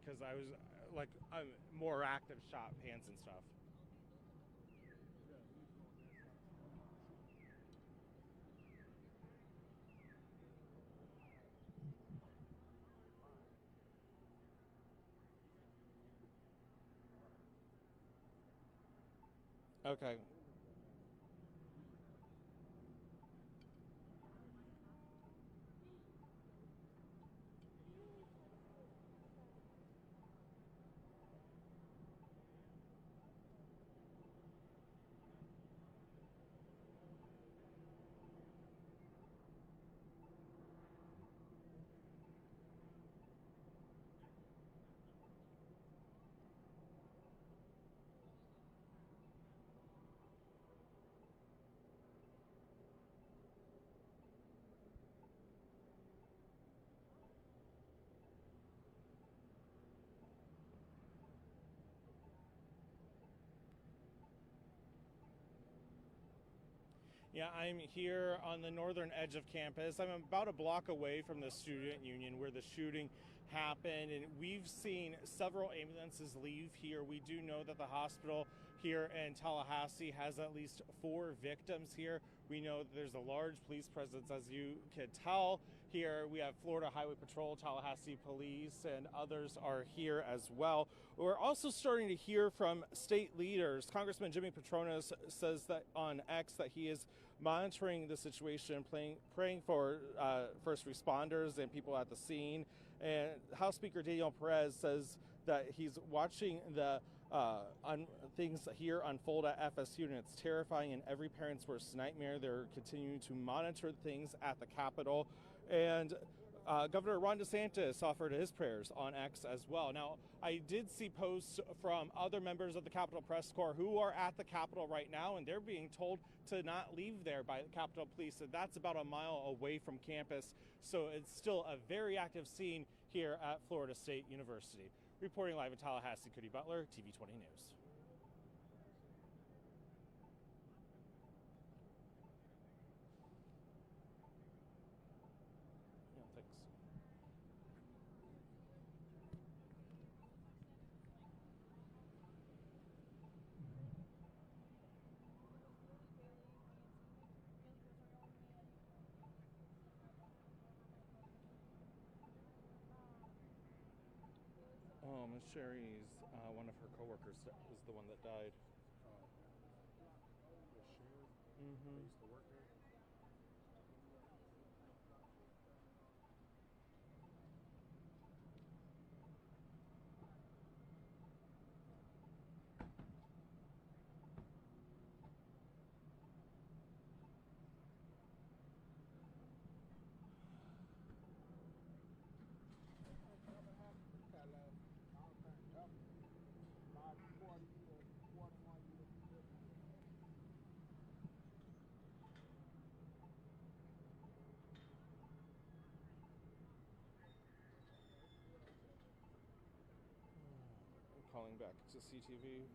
because I was like I'm more active shot pants and stuff. Okay. Yeah, I'm here on the northern edge of campus. I'm about a block away from the student union where the shooting happened, and we've seen several ambulances leave here. We do know that the hospital here in Tallahassee has at least 4 victims here. We know that there's a large police presence, as you can tell. Here we have Florida Highway Patrol, Tallahassee Police, and others are here as well. We're also starting to hear from state leaders. Congressman Jimmy Patronis says that on X that he is monitoring the situation, praying for first responders and people at the scene. And House Speaker Daniel Perez says that he's watching the things here unfold at FSU, and it's terrifying and every parent's worst nightmare. They're continuing to monitor things at the Capitol. And Governor Ron DeSantis offered his prayers on X as well. Now, I did see posts from other members of the Capitol Press Corps who are at the Capitol right now, and they're being told to not leave there by the Capitol Police. And that's about a mile away from campus, so it's still a very active scene here at Florida State University. Reporting live in Tallahassee, Cody Butler, TV 20 News. Yeah, thanks. Miss Sherry's one of her coworkers was the one that died. The sheriff Mm-hmm. that used to work there. Calling back to CTV.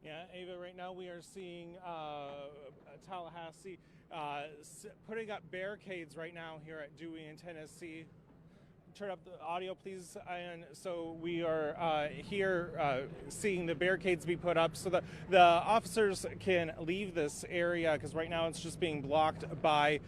Yeah, Ava, right now we are seeing Tallahassee putting up barricades right now here at Dewey in Tennessee. Turn up the audio, please. And so we are here seeing the barricades be put up so that the officers can leave this area, because right now it's just being blocked by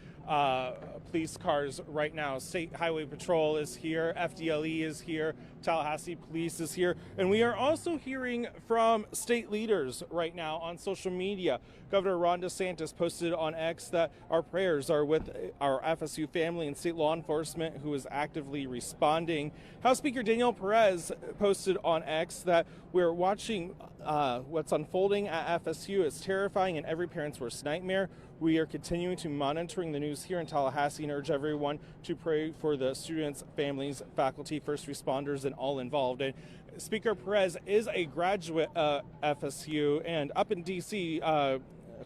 police cars right now. State Highway Patrol is here, FDLE is here, Tallahassee Police is here, and we are also hearing from state leaders right now on social media. Governor Ron DeSantis posted on X that our prayers are with our FSU family and state law enforcement who is actively responding. House Speaker Daniel Perez posted on X that we're watching what's unfolding at FSU. It's terrifying and every parent's worst nightmare. We are continuing to monitoring the news here in Tallahassee and urge everyone to pray for the students, families, faculty, first responders, and all involved. And Speaker Perez is a graduate of FSU, and up in D.C.,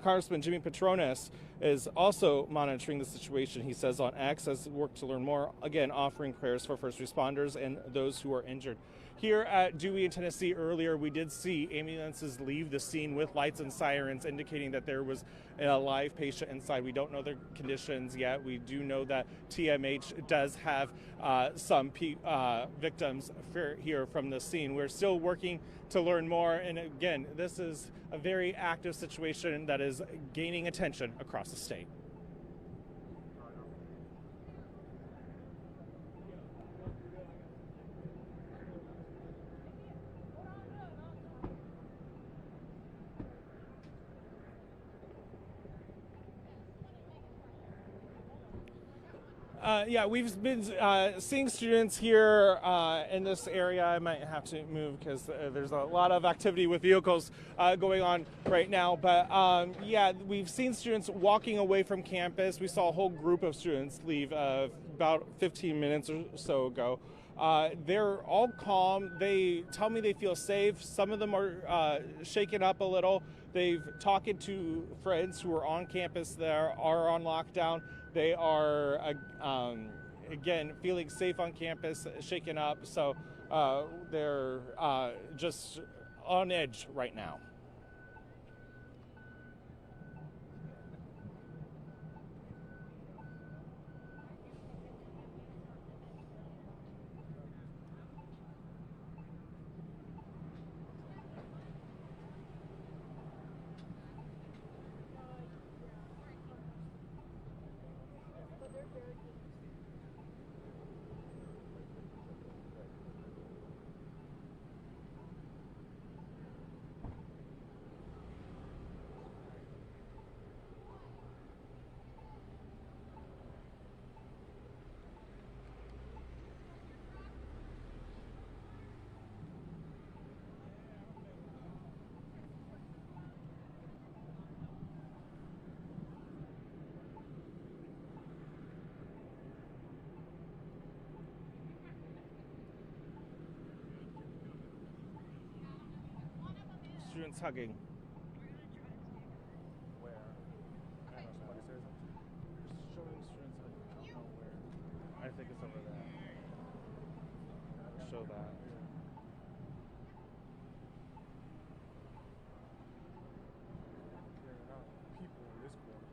Congressman Jimmy Patronis is also monitoring the situation, he says on X, as work to learn more, again, offering prayers for first responders and those who are injured. Here at Dewey in Tennessee earlier, we did see ambulances leave the scene with lights and sirens indicating that there was a live patient inside. We don't know their conditions yet. We do know that TMH does have some victims here from the scene. We're still working to learn more. And again, this is a very active situation that is gaining attention across the state. Yeah, we've been seeing students here in this area. I might have to move because there's a lot of activity with vehicles going on right now. But yeah, we've seen students walking away from campus. We saw a whole group of students leave about 15 minutes or so ago. They're all calm. They tell me they feel safe. Some of them are shaken up a little. They've talked to friends who are on campus that are on lockdown. They are, again, feeling safe on campus, shaken up. So they're just on edge right now. Students hugging. Where? I don't know, somebody says something. Just showing students hugging. I don't know where. I think it's over there. Show that. There are not people in this corner.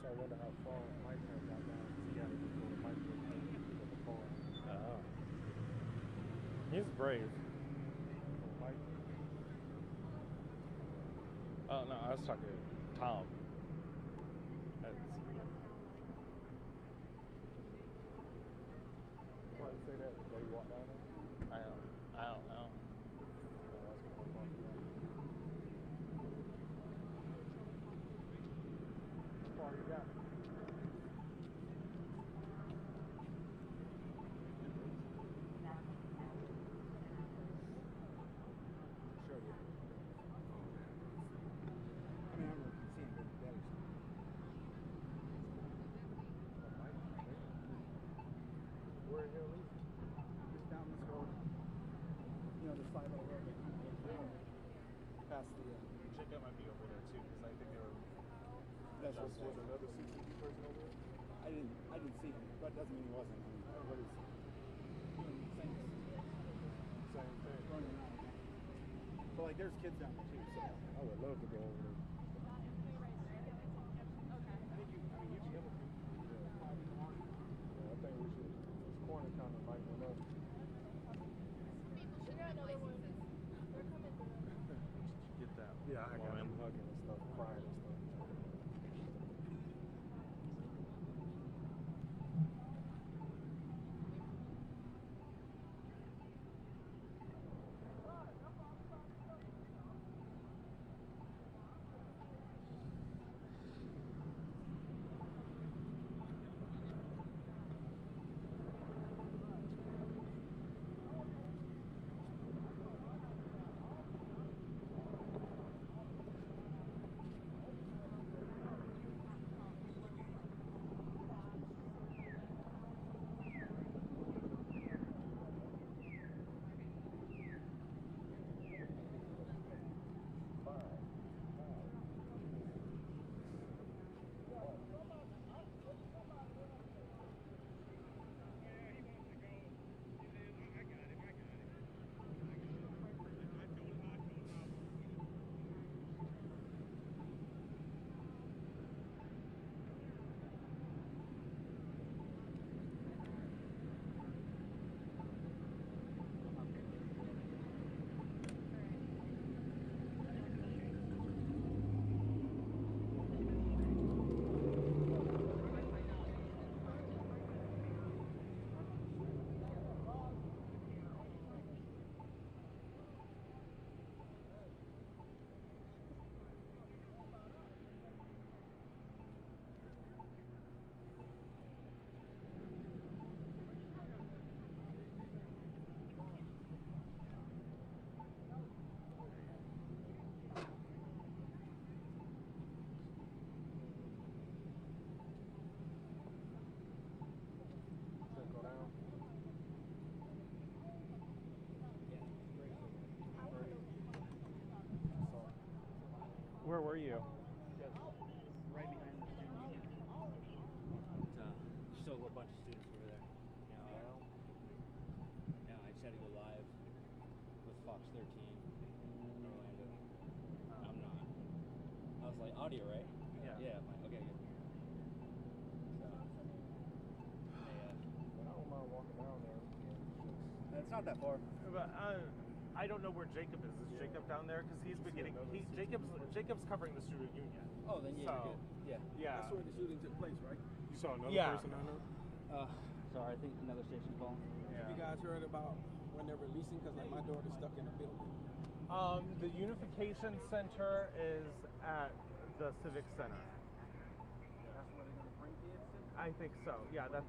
I wonder how far Mike had got down. He had to just go to Mike with the car. Oh. He's brave. Mike. Oh no, I was talking to Tom. Why did you say that? The day you walked down there? I don't know. How far you got? Sure, yeah. I mean, I remember seeing Billy Belly. Where the hell is he? Just down this road. You know, the side of the road that kind of goes down past the. Jacob might be over there too, because I think they were. That's Was just another CCD person over there? I didn't see him, but doesn't mean he wasn't. I mean, everybody's doing the same Same thing. running around. But like, there's kids down there too. So I would love to go over there. I think you should be able to. Yeah, I think we should. This corner kind of lightening up. Get that. Yeah, I got woman. him hugging and stuff, crying and stuff. Go down. Where were you? Right behind the student union. Still a bunch of students over there. Yeah, I just had to go live with Fox 13 in Orlando. I'm not. I was like, audio, right? Yeah. Yeah, I'm like, okay, good. So, I don't mind walking down there. It's not that far. But I don't know where Jacob is. Is Jacob down there? Because he's beginning. Jacob's covering the student union. oh, then yeah, So- you're good. Yeah. Yeah. That's where the shooting took place, right? You saw another Yeah. person down there? Sorry, I think another station call. Have you guys heard about when they're releasing? Because like my daughter's stuck in a building. The Unification Center is at the Civic Center. That's where they're gonna bring kids to. I think so. Yeah, that's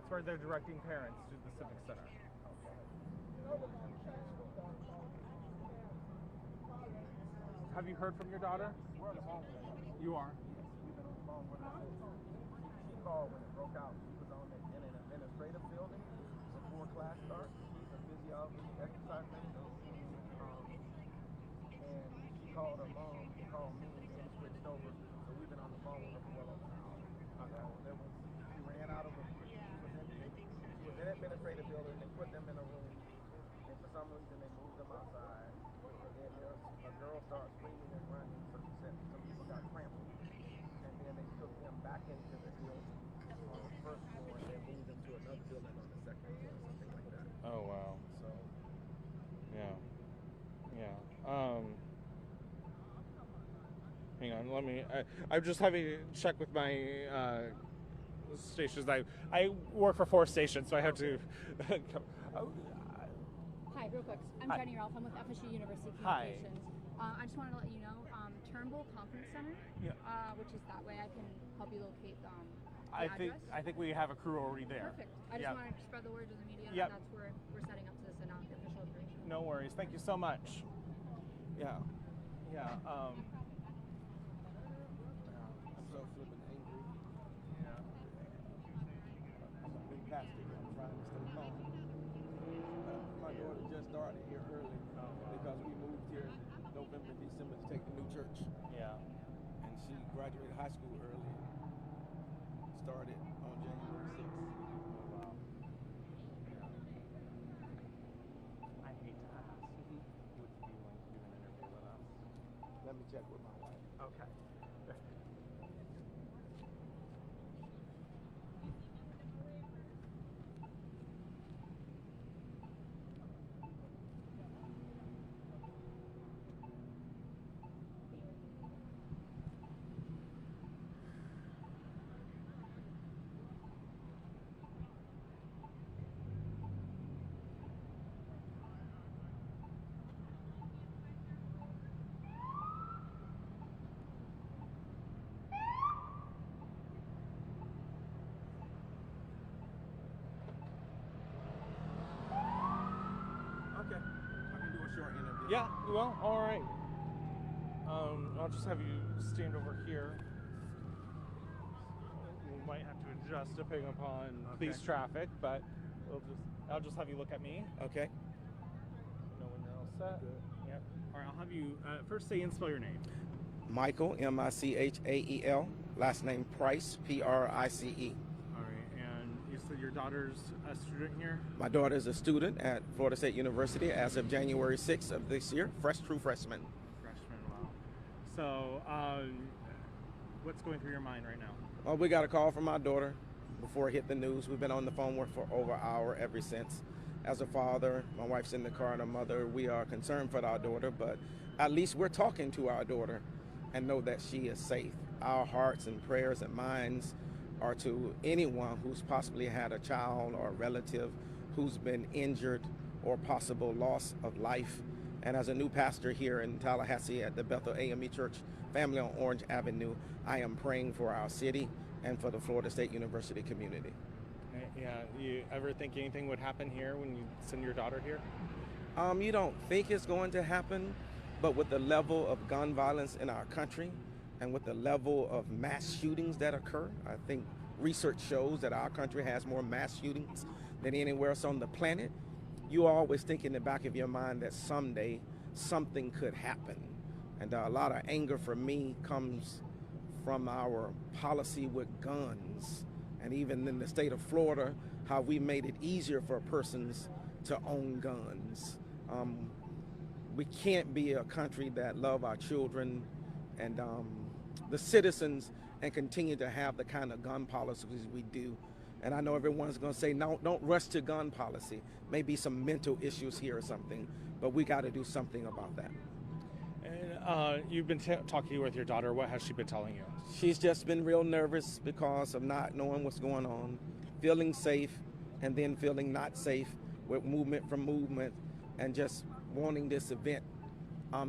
where they're directing parents to the Civic Center. Have you heard from your daughter? We're on the phone with her. You are. We've been on the phone with her. She called when it broke out. She was on in an administrative building before class starts. She's a physiology exercise manager. And she called her mom to call me, and we switched over. So we've been on the phone with her for well over an hour. She ran out of she was in an administrative building. They put them in a room, and for some reason they moved them outside. And then a girl started screaming and running, so she said some people got trampled. And then they took Hang on, let me. I'm just having to check with my stations. I work for 4 stations, so I have to. Hi, real quick. I'm Hi. Jenny Ralph. I'm with FSU University Hi. Communications. I just wanted to let you know, Turnbull Conference Center, Yeah. which is that way. I can help you locate the I address. think we have a crew already there. Perfect. I just Yeah. wanted to spread the word to the media. Yep. That that's where we're setting up to this and not the official information. No worries. Thank you so much. Yeah. Yeah. I'm so flipping angry. Yeah. I'm a big pastor. I'm trying to stay calm. My daughter just started here early because we moved here November, December to take the new church. Yeah. And she graduated high school early. Started on January 6th. Oh, wow. I hate to ask. Would you be willing to do an interview with us? Let me check with my wife. Okay. Okay. I can do a short interview. Yeah, well, all right. I'll just have you stand over here. We might have to adjust depending upon police traffic, but I'll just have you look at me. Okay. Know when you're all set. Good. Yep. All right, I'll have you first say and spell your name. Michael, Michael. Last name Price, Price. All right, and you said your daughter's a student here? My daughter is a student at Florida State University as of January 6th of this year. True freshman. Freshman, wow. So, what's going through your mind right now? Well, we got a call from my daughter before it hit the news. We've been on the phone with her for over an hour ever since. As a father, my wife's in the car and a mother, we are concerned for our daughter, but at least we're talking to our daughter and know that she is safe. Our hearts and prayers and minds are to anyone who's possibly had a child or a relative who's been injured or possible loss of life. And as a new pastor here in Tallahassee at the Bethel AME Church family on Orange Avenue, I am praying for our city and for the Florida State University community. Yeah, you ever think anything would happen here when you send your daughter here? You don't think it's going to happen, but with the level of gun violence in our country and with the level of mass shootings that occur, I think research shows that our country has more mass shootings than anywhere else on the planet. You always think in the back of your mind that someday something could happen. And a lot of anger for me comes from our policy with guns. And even in the state of Florida, how we made it easier for persons to own guns. We can't be a country that love our children and the citizens and continue to have the kind of gun policies we do. And I know everyone's going to say, no, don't rush to gun policy. Maybe some mental issues here or something, but we got to do something about that. And you've been talking with your daughter. What has she been telling you? She's just been real nervous because of not knowing what's going on, feeling safe, and then feeling not safe with movement from movement, and just wanting this event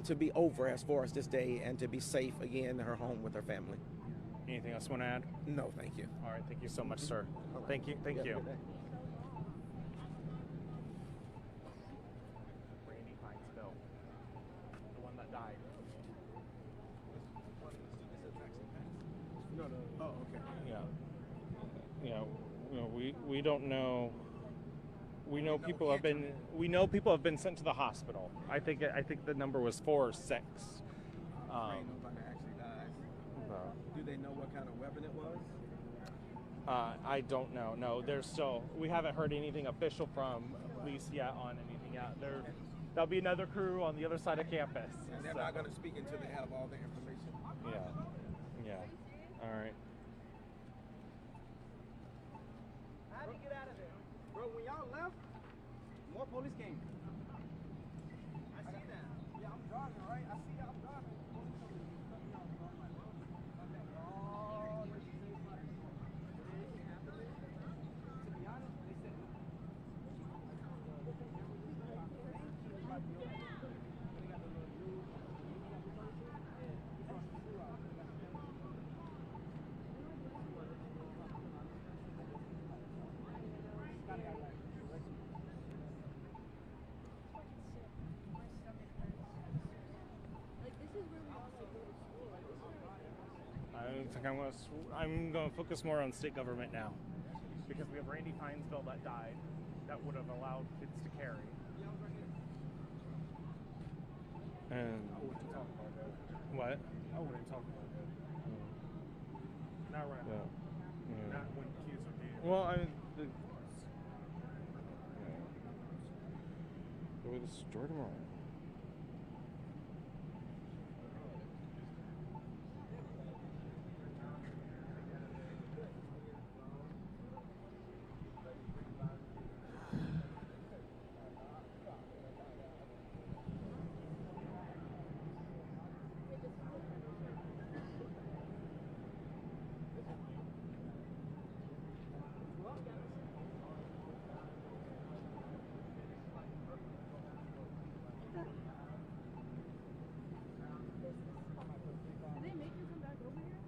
to be over as far as this day and to be safe again in her home with her family. Anything else you want to add? No, thank you. All right, thank you so much, sir. Thank you. Thank you. Randy Hinesville, the one that died. No. Oh, okay. Yeah. We don't know. We know people have been. We know people have been sent to the hospital. I think the number was 4 or 6. Ain't nobody actually died. Do they know what kind of weapon it was? I don't know. No, there's still. We haven't heard anything official from police yet on anything yet. There'll be another crew on the other side of campus. And they're not going to speak until they have all the information. Yeah. All right. How'd you get out of there? Bro, when y'all left, more police came. I see that. Yeah, I'm driving. think I'm going to focus more on state government now, because we have Randy Fine's bill that died, that would have allowed kids to carry. And I wouldn't talk about that. what? I wouldn't talk about that. Not right now. Yeah. Not when kids are dead. Well, I mean, go to the store tomorrow. Did they make you come back over here?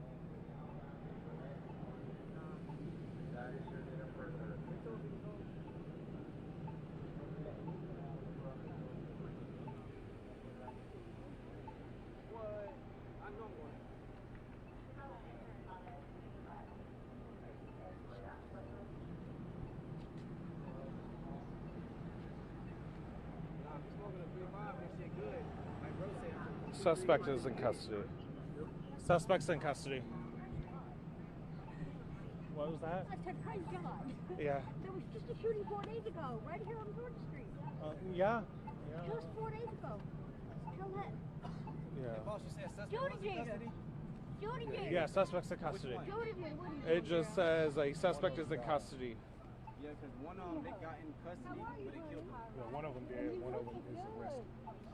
Suspect is in custody. Suspect's in custody. What was that? I said, praise God. Yeah. There was just a shooting 4 days ago, right here on Georgia Street. Yeah. Just 4 days ago. Tell that. Yeah. Jody Gator. Jody Gator. Yeah, suspect's in custody. Jody Gator. What are you It doing just there? says a suspect is in custody. Yeah, because one of them they got in custody, but they killed him. Yeah, one of them did. One of them is arrested.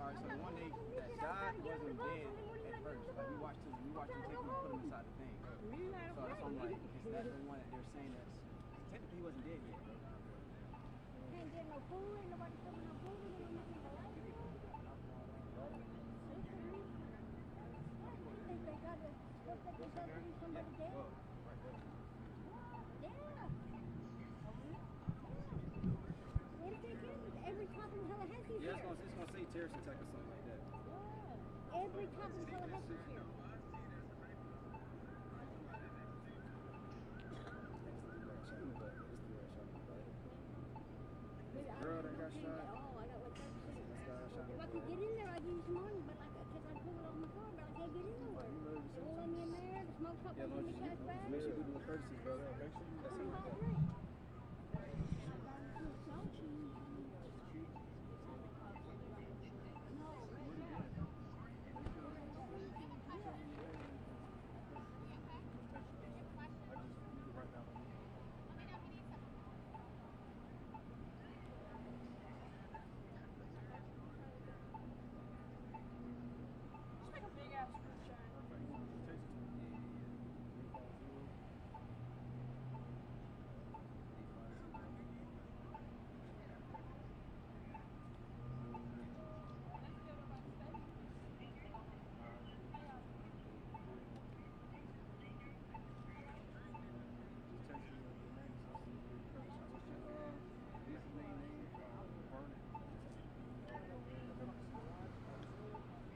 Alright, so the one that died wasn't dead at first. Like we watched him take him and put him inside the thing. So that's I'm like, is that the one that they're saying that's technically he wasn't dead yet, bro? Can't get no food, ain't nobody coming no food, ain't nobody no light. Think they got to, think they got to be somebody dead? Yeah. What if they get every cop in Tallahassee Yeah, here? it's gonna say terrorist attack or something like that. Every cop in Tallahassee here. Girl that got shot. Oh, I got like that. If I could get in there, I'd give you some money, but like, cause I pull it off my car, but I can't get in nowhere. They won't let me in there, the smoke shop Yeah, won't give me cash back. make sure you do the courtesy, bro. Make sure you That's about it. right.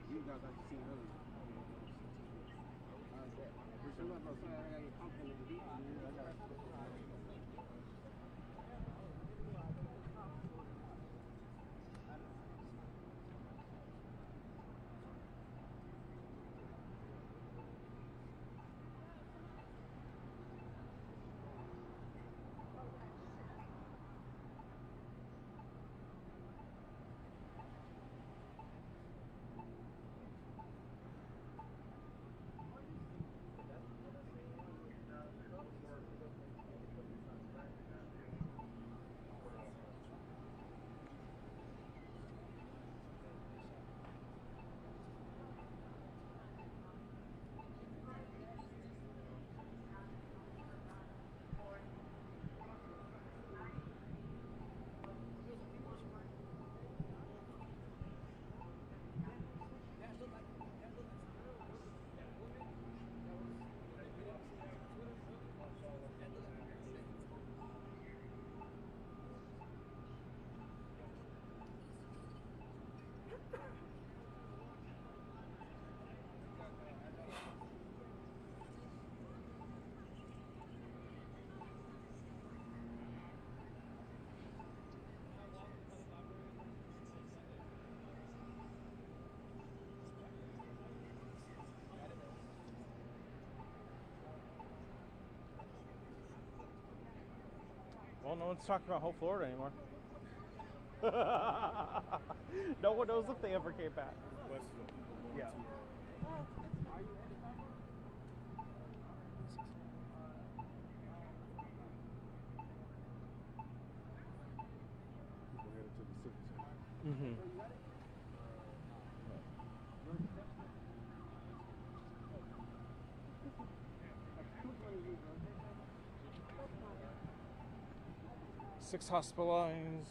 You guys like to see earlier. Well, no one's talking about Hope, Florida anymore. No one knows if they ever came back. Yeah. Mm-hmm. Six hospitalized.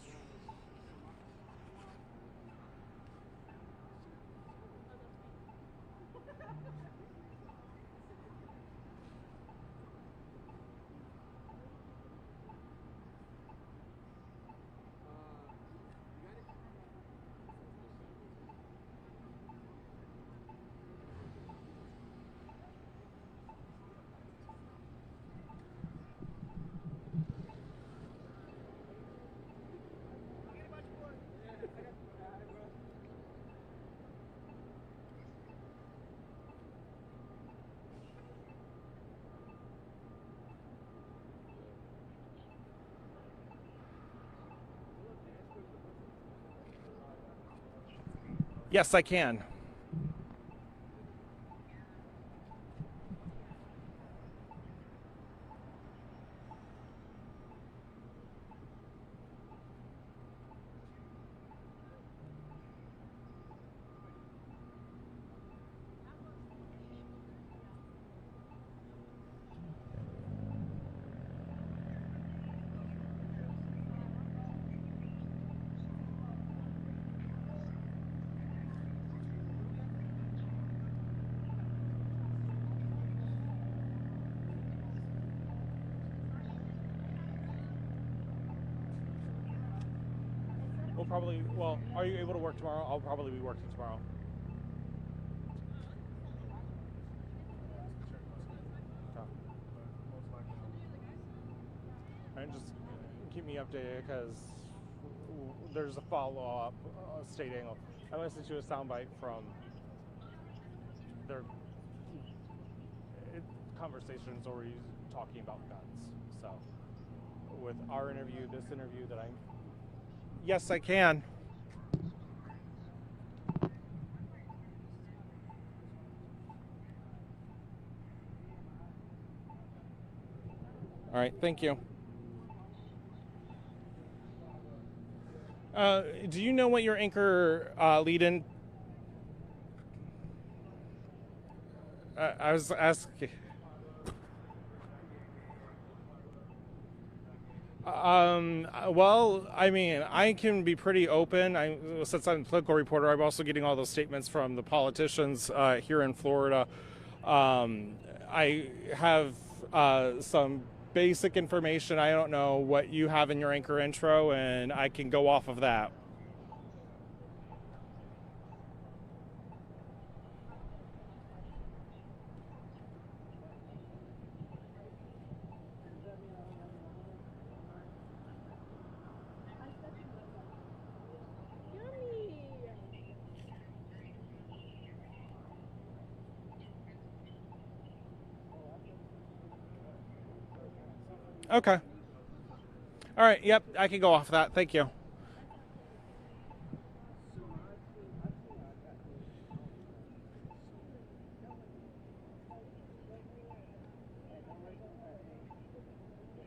Yes, I can. We'll probably, well, are you able to work tomorrow? I'll probably be working tomorrow. And just keep me updated because there's a follow-up stating I listened to a soundbite from their conversations where he's talking about guns. So with our interview, this interview that yes, I can. All right, thank you. Do you know what your anchor lead-in? I was asking. Well, I mean, I can be pretty open. Since I'm a political reporter, I'm also getting all those statements from the politicians here in Florida. I have some basic information. I don't know what you have in your anchor intro, and I can go off of that. Okay. All right. Yep. I can go off that. Thank you.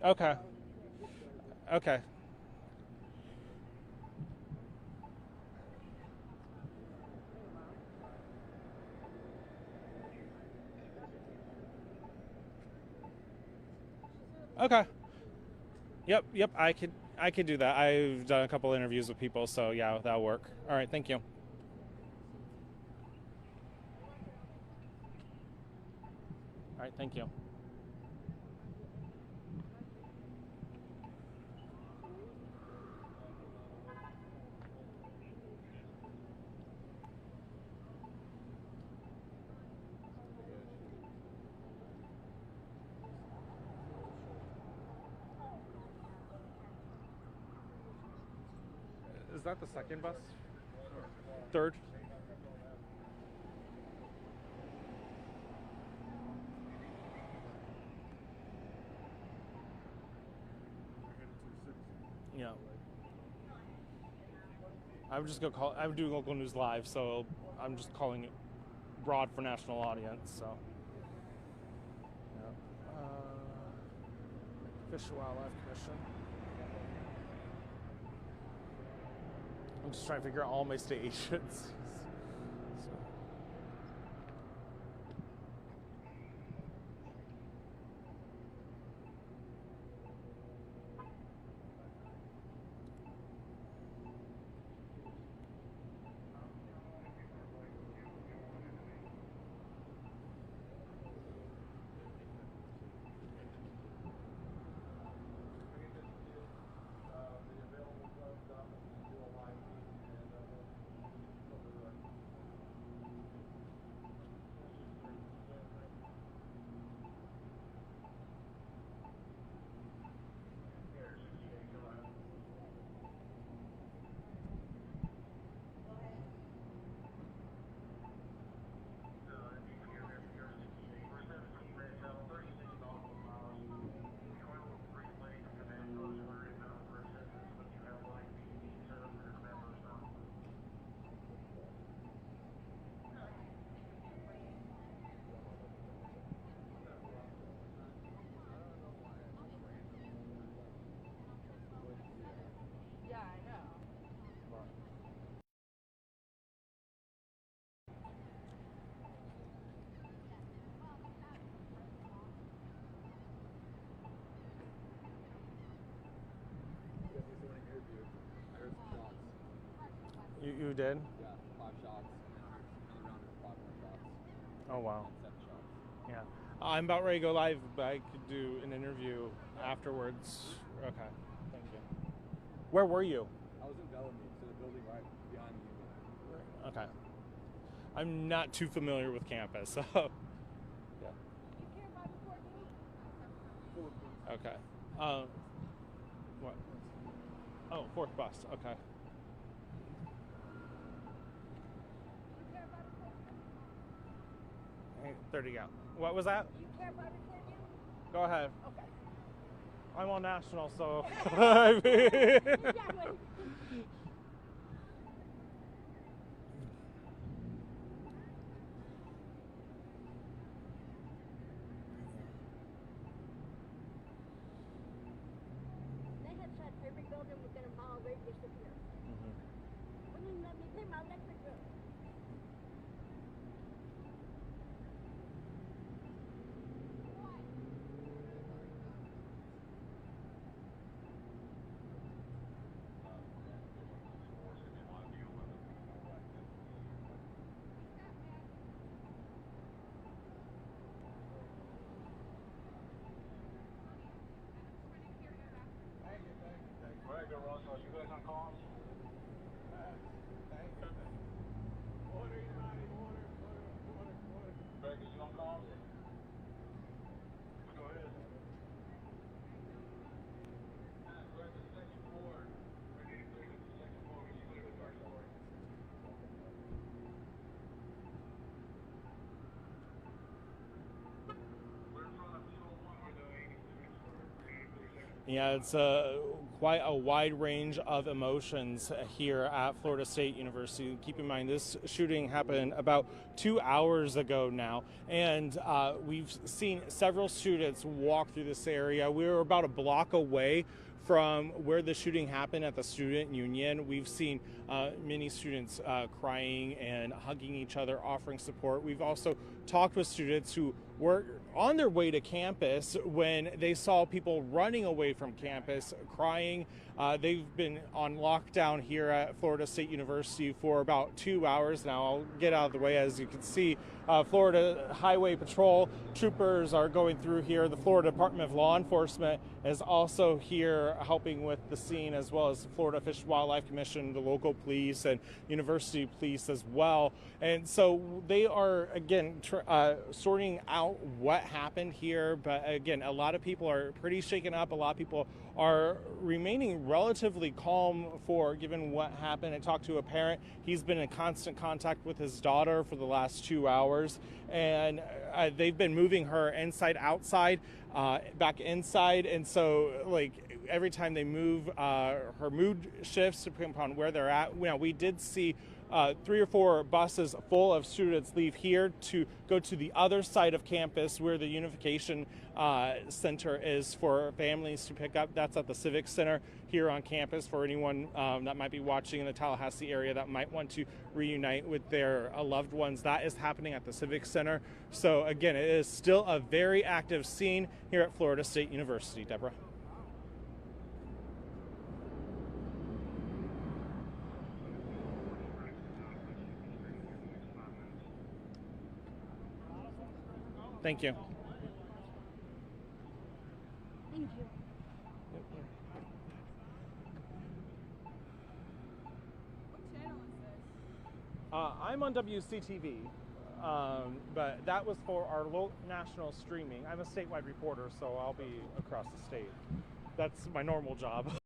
Okay. Okay. Okay. Yep. I could do that. I've done a couple interviews with people, so yeah, that'll work. All right. Thank you. All right. Thank you. Is that the second bus? Third? I'm doing local news live, so I'm just calling it broad for national audience. So, yeah. Fish and Wildlife Commission. I'm just trying to figure out all my stations. So. You did? Yeah, 5 shots, and then another round of 5 more shots. Oh wow. And 7 shots. Yeah. I'm about ready to go live, but I could do an interview afterwards. Okay. Thank you. Where were you? I was in Bellamy, so the building right behind you. Okay. I'm not too familiar with campus, so. Yeah. You care about the 14th? Okay. What? Oh, 4th bus. Okay. You care about the 14th? Hey, 30 go. What was that? You care about the 14th? Go ahead. Okay. I'm on national, so. Exactly. They had said every building within a mile radius of here. Wouldn't even let me pay my electric bill. Yeah, it's quite a wide range of emotions here at Florida State University. Keep in mind, this shooting happened about 2 hours ago now, and we've seen several students walk through this area. We were about a block away from where the shooting happened at the Student Union. We've seen many students crying and hugging each other, offering support. We've also talked with students who were on their way to campus when they saw people running away from campus, crying. They've been on lockdown here at Florida State University for about 2 hours now. I'll get out of the way. As you can see, Florida Highway Patrol troopers are going through here. The Florida Department of Law Enforcement is also here helping with the scene, as well as the Florida Fish and Wildlife Commission, the local police, and university police as well. And so they are, again, sorting out what happened here. But again, a lot of people are pretty shaken up. A lot of people are remaining relatively calm given what happened. I talked to a parent. He's been in constant contact with his daughter for the last 2 hours, and they've been moving her inside, outside, back inside. And so, like, every time they move, her mood shifts depending upon where they're at. We did see 3 or 4 buses full of students leave here to go to the other side of campus where the Unification Center is for families to pick up. That's at the Civic Center here on campus for anyone that might be watching in the Tallahassee area that might want to reunite with their loved ones. That is happening at the Civic Center. So again, it is still a very active scene here at Florida State University. Deborah. Thank you. Thank you. I'm on WCTV, but that was for our national streaming. I'm a statewide reporter, so I'll be across the state. That's my normal job.